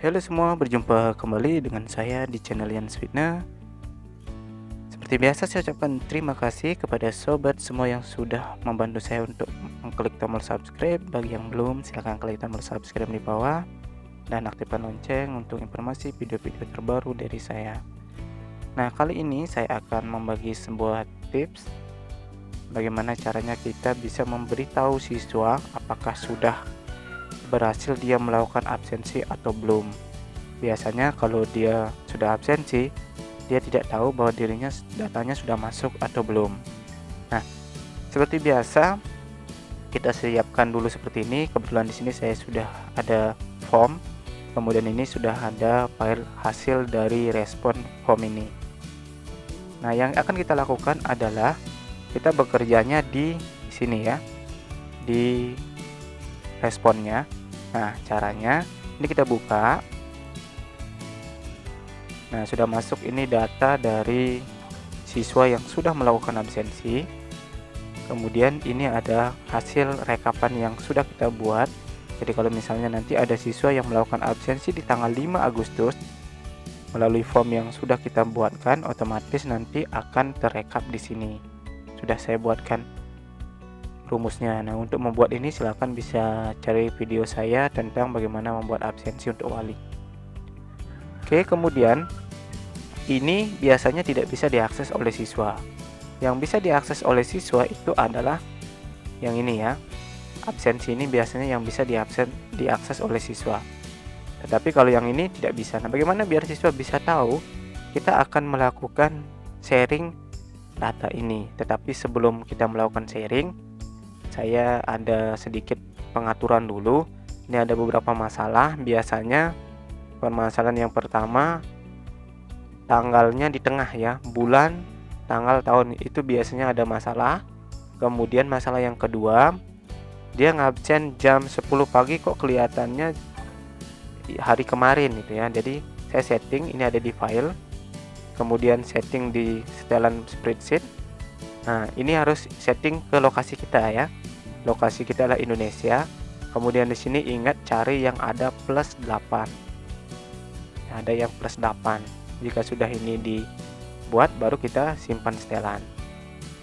Halo semua, berjumpa kembali dengan saya di channel Yans Fitna. Seperti biasa saya ucapkan terima kasih kepada sobat semua yang sudah membantu saya untuk mengklik tombol subscribe. Bagi yang belum, silahkan klik tombol subscribe di bawah dan aktifkan lonceng untuk informasi video-video terbaru dari saya. Nah, kali ini saya akan membagi sebuah tips bagaimana caranya kita bisa memberitahu siswa apakah sudah berhasil dia melakukan absensi atau belum. Biasanya kalau dia sudah absensi, dia tidak tahu bahwa datanya sudah masuk atau belum. Nah, seperti biasa kita siapkan dulu seperti ini. Kebetulan di sini saya sudah ada form. Kemudian ini sudah ada file hasil dari respon form ini. Nah, yang akan kita lakukan adalah kita bekerjanya di sini ya, di responnya. Nah, caranya ini kita buka. Nah, sudah masuk ini data dari siswa yang sudah melakukan absensi. Kemudian ini ada hasil rekapan yang sudah kita buat. Jadi kalau misalnya nanti ada siswa yang melakukan absensi di tanggal 5 Agustus melalui form yang sudah kita buatkan, otomatis nanti akan terekap di sini. Sudah saya buatkan rumusnya. Nah, untuk membuat ini silakan bisa cari video saya tentang bagaimana membuat absensi untuk wali. Oke, kemudian ini biasanya tidak bisa diakses oleh siswa. Yang bisa diakses oleh siswa itu adalah yang ini ya. Absensi ini biasanya yang bisa diakses oleh siswa. Tetapi kalau yang ini tidak bisa. Nah, bagaimana biar siswa bisa tahu? Kita akan melakukan sharing data ini. Tetapi sebelum kita melakukan sharing, saya ada sedikit pengaturan dulu. Ini ada beberapa masalah. Biasanya permasalahan yang pertama, tanggalnya di tengah ya, bulan, tanggal, tahun itu biasanya ada masalah. Kemudian masalah yang kedua, dia ngabsen jam 10 pagi kok kelihatannya hari kemarin gitu ya. Jadi saya setting, ini ada di file, kemudian setting di setelan spreadsheet. Nah, ini harus setting ke lokasi kita ya. Lokasi kita adalah Indonesia. Kemudian di sini ingat cari yang ada plus 8. Ada yang plus 8. Jika sudah ini dibuat, baru kita simpan setelan.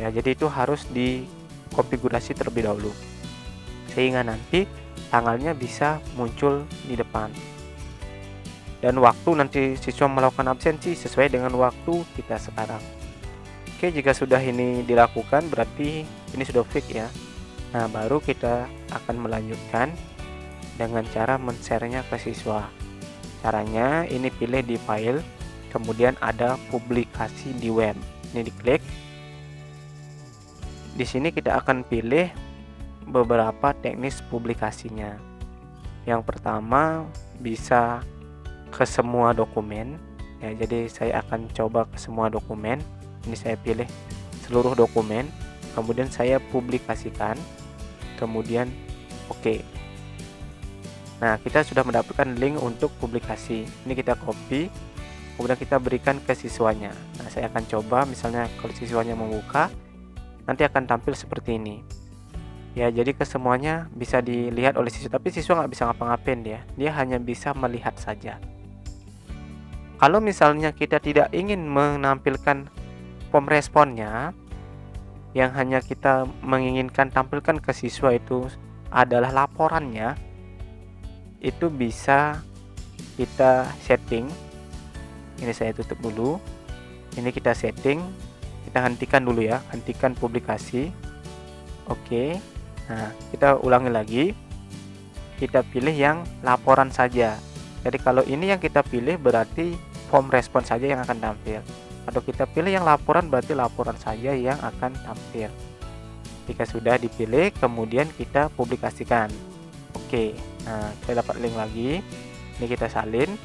Ya, jadi itu harus dikonfigurasi terlebih dahulu. Sehingga nanti tanggalnya bisa muncul di depan. Dan waktu nanti siswa melakukan absensi sesuai dengan waktu kita sekarang. Oke, jika sudah ini dilakukan berarti ini sudah fix ya. Nah, baru kita akan melanjutkan dengan cara men-share-nya ke siswa. Caranya ini pilih di file, kemudian ada publikasi di web. Ini diklik. Di sini kita akan pilih beberapa teknis publikasinya. Yang pertama bisa ke semua dokumen. Ya, jadi saya akan coba ke semua dokumen. Ini saya pilih seluruh dokumen, kemudian saya publikasikan, kemudian oke. Nah, kita sudah mendapatkan link untuk publikasi. Ini kita copy, kemudian kita berikan ke siswanya. Nah, saya akan coba misalnya kalau siswanya membuka, nanti akan tampil seperti ini. Ya, jadi kesemuanya bisa dilihat oleh siswa, tapi siswa nggak bisa ngapa-ngapain dia hanya bisa melihat saja. Kalau misalnya kita tidak ingin menampilkan form responnya, yang hanya kita menginginkan tampilkan ke siswa itu adalah laporannya, itu bisa kita setting. Ini saya tutup dulu. Ini kita setting, kita hentikan dulu ya, hentikan publikasi. Oke. Nah, kita ulangi lagi. Kita pilih yang laporan saja. Jadi kalau ini yang kita pilih berarti form respon saja yang akan tampil. Kalau kita pilih yang laporan berarti laporan saja yang akan tampil. Jika sudah dipilih, kemudian kita publikasikan. Oke. Nah, kita dapat link lagi. Ini kita salin.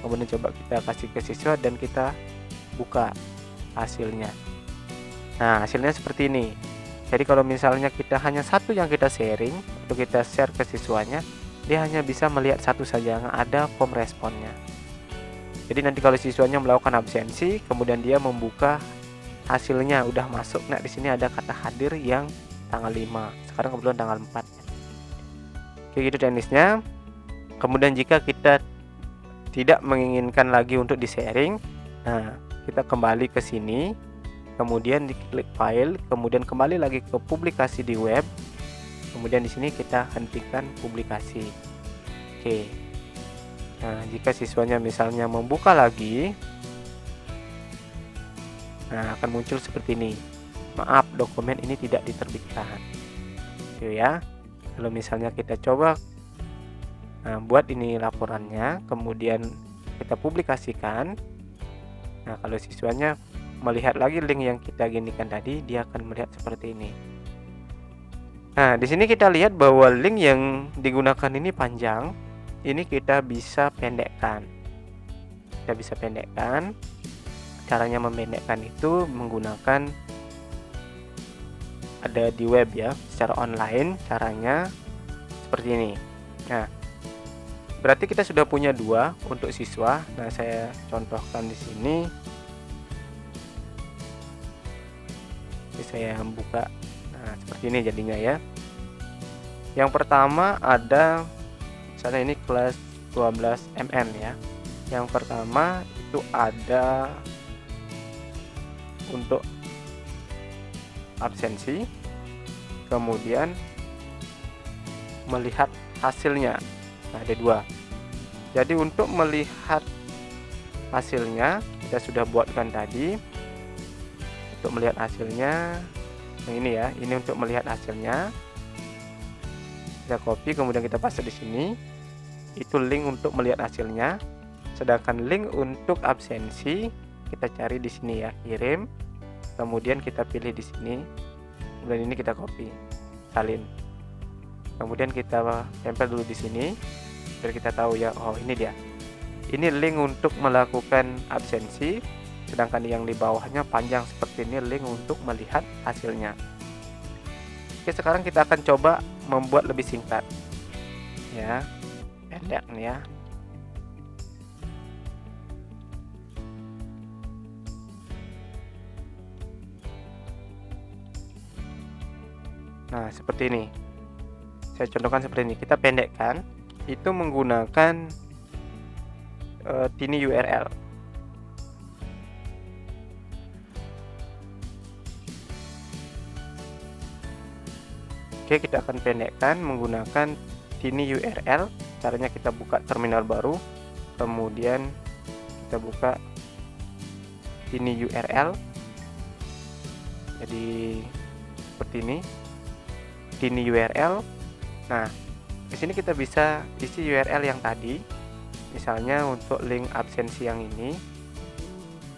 Kemudian coba kita kasih ke siswa dan kita buka hasilnya. Nah, hasilnya seperti ini. Jadi kalau misalnya kita hanya satu yang kita sharing, atau kita share ke siswanya, dia hanya bisa melihat satu saja, nggak ada form responnya. Jadi nanti kalau siswanya melakukan absensi, kemudian dia membuka hasilnya udah masuk. Nah, di sini ada kata hadir yang tanggal 5. Sekarang kebetulan tanggal 4. Oke, gitu teknisnya. Kemudian jika kita tidak menginginkan lagi untuk di-sharing, nah kita kembali ke sini, kemudian diklik file, kemudian kembali lagi ke publikasi di web, kemudian di sini kita hentikan publikasi. Oke. Nah, jika siswanya misalnya membuka lagi, nah akan muncul seperti ini. Maaf, dokumen ini tidak diterbitkan. Gitu ya. Kalau misalnya kita coba buat ini laporannya, kemudian kita publikasikan. Nah, kalau siswanya melihat lagi link yang kita ginikan tadi, dia akan melihat seperti ini. Nah, di sini kita lihat bahwa link yang digunakan ini panjang. Ini kita bisa pendekkan. Kita bisa pendekkan. Caranya memendekkan itu menggunakan ada di web ya, secara online. Caranya seperti ini. Nah, berarti kita sudah punya 2 untuk siswa. Nah, saya contohkan di sini. Ini saya buka. Nah, seperti ini jadinya ya. Yang pertama ada misalnya ini kelas 12 mm ya. Yang pertama itu ada untuk absensi, kemudian melihat hasilnya. Nah, ada 2. Jadi untuk melihat hasilnya kita sudah buatkan tadi. Untuk melihat hasilnya yang ini ya, ini untuk melihat hasilnya. Kita copy kemudian kita paste di sini. Itu link untuk melihat hasilnya. Sedangkan link untuk absensi kita cari di sini ya, kirim. Kemudian kita pilih di sini. Kemudian ini kita copy, salin. Kemudian kita tempel dulu di sini biar kita tahu ya, oh ini dia. Ini link untuk melakukan absensi, sedangkan yang di bawahnya panjang seperti ini, link untuk melihat hasilnya. Oke, sekarang kita akan coba membuat lebih singkat. Ya, pendek nih ya. Nah, seperti ini. Saya contohkan seperti ini. Kita pendekkan itu menggunakan tiny URL. Oke, kita akan pendekkan menggunakan tiny URL. Caranya kita buka terminal baru, kemudian kita buka tiny URL. Jadi seperti ini, tiny URL. Nah, di sini kita bisa isi URL yang tadi. Misalnya untuk link absensi yang ini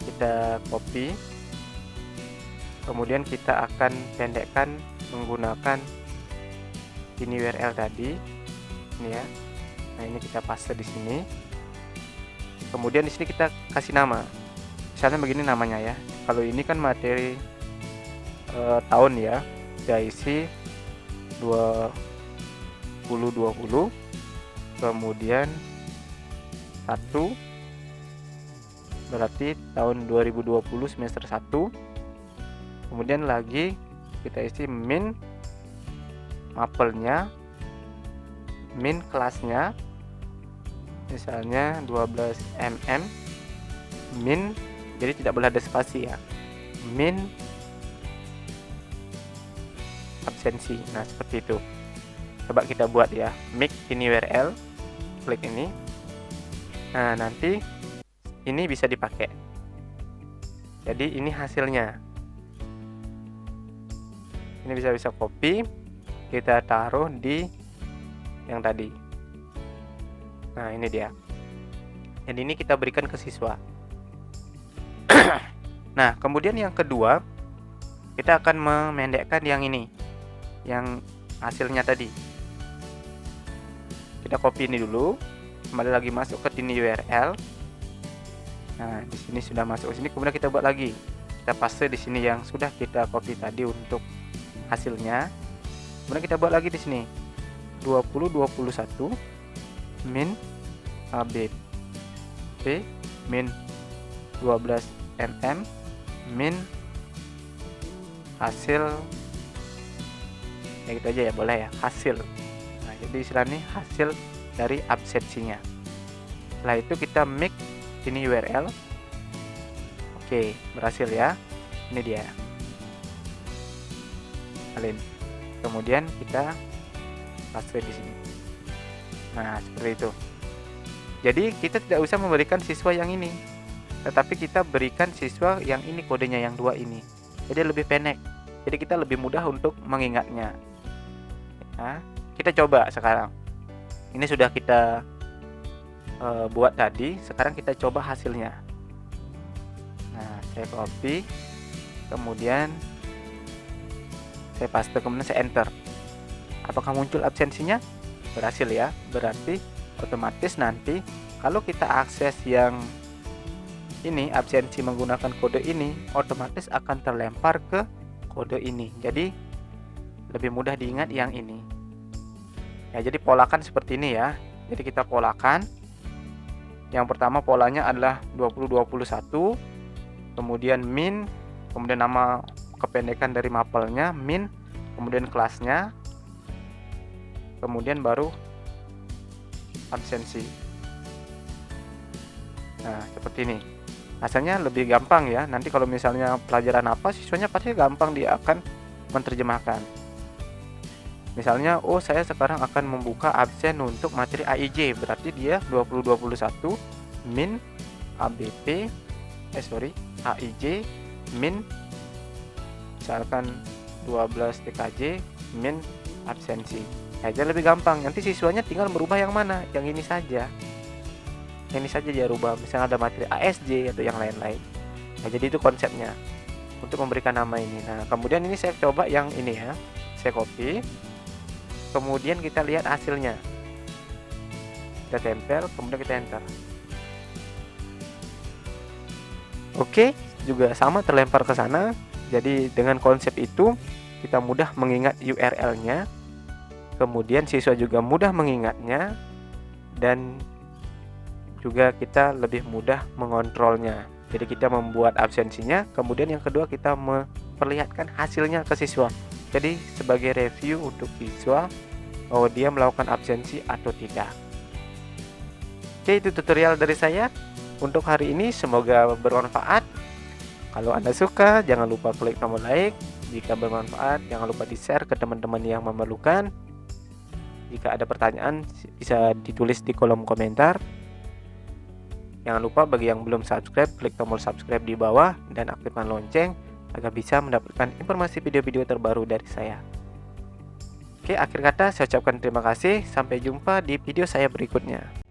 kita copy, kemudian kita akan pendekkan menggunakan ini URL tadi ini ya. Nah, ini kita paste di sini. Kemudian di sini kita kasih nama. Misalnya begini namanya ya. Kalau ini kan materi tahun ya, kita isi 2020, kemudian 1 berarti tahun 2020 semester 1. Kemudian lagi kita isi min mapelnya, min kelasnya, misalnya 12 mm, min, jadi tidak boleh ada spasi ya, min absensi. Nah, seperti itu. Coba kita buat ya, make ini URL, klik ini. Nah, nanti ini bisa dipakai. Jadi ini hasilnya. Ini bisa copy, kita taruh di yang tadi. Nah, ini dia. Dan ini kita berikan ke siswa. Nah, kemudian yang kedua, kita akan memendekkan yang ini, yang hasilnya tadi. Kita copy ini dulu, kembali lagi masuk ke tiny URL. Nah, di sini sudah masuk ke sini, kemudian kita buat lagi. Kita paste di sini yang sudah kita copy tadi untuk hasilnya. Kemudian kita buat lagi di sini 2021 min AB min 12 mm min hasil ya gitu aja ya, boleh ya, hasil. Nah, jadi istilahnya hasil dari absensinya. Setelah itu kita make ini URL. Oke, berhasil ya. Ini dia. Salin. Kemudian kita paste di sini. Nah, seperti itu. Jadi kita tidak usah memberikan siswa yang ini, tetapi kita berikan siswa yang ini, kodenya yang 2 ini. Jadi lebih pendek. Jadi kita lebih mudah untuk mengingatnya. Nah, kita coba sekarang. Ini sudah kita buat tadi. Sekarang kita coba hasilnya. Nah, saya copy, kemudian saya paste, kemudian saya enter. Apakah muncul absensinya? Berhasil ya. Berarti otomatis nanti kalau kita akses yang ini absensi menggunakan kode ini, otomatis akan terlempar ke kode ini. Jadi lebih mudah diingat yang ini. Ya, jadi polakan seperti ini ya. Jadi kita polakan. Yang pertama polanya adalah 2021, kemudian min, kemudian nama kependekan dari mapelnya min, kemudian kelasnya, kemudian baru absensi. Nah, seperti ini. Hasilnya lebih gampang ya. Nanti kalau misalnya pelajaran apa, siswanya pasti gampang dia akan menerjemahkan. Misalnya, oh saya sekarang akan membuka absen untuk materi AIJ, berarti dia 2021 min AIJ min misalkan 12 TKJ min absensi. Aja lebih gampang. Nanti siswanya tinggal merubah yang mana, yang ini saja. Yang ini saja dia rubah. Misalnya ada materi ASJ atau yang lain-lain. Nah, jadi itu konsepnya untuk memberikan nama ini. Nah, kemudian ini saya coba yang ini ya. Saya copy. Kemudian kita lihat hasilnya. Kita tempel, kemudian kita enter. Oke, juga sama terlempar ke sana. Jadi dengan konsep itu kita mudah mengingat URL-nya. Kemudian siswa juga mudah mengingatnya, dan juga kita lebih mudah mengontrolnya. Jadi kita membuat absensinya, kemudian yang kedua kita memperlihatkan hasilnya ke siswa. Jadi sebagai review untuk siswa bahwa dia melakukan absensi atau tidak. Oke, itu tutorial dari saya untuk hari ini, semoga bermanfaat. Kalau Anda suka, jangan lupa klik tombol like. Jika bermanfaat, jangan lupa di-share ke teman-teman yang memerlukan. Jika ada pertanyaan, bisa ditulis di kolom komentar. Jangan lupa bagi yang belum subscribe, klik tombol subscribe di bawah dan aktifkan lonceng agar bisa mendapatkan informasi video-video terbaru dari saya. Oke, akhir kata saya ucapkan terima kasih. Sampai jumpa di video saya berikutnya.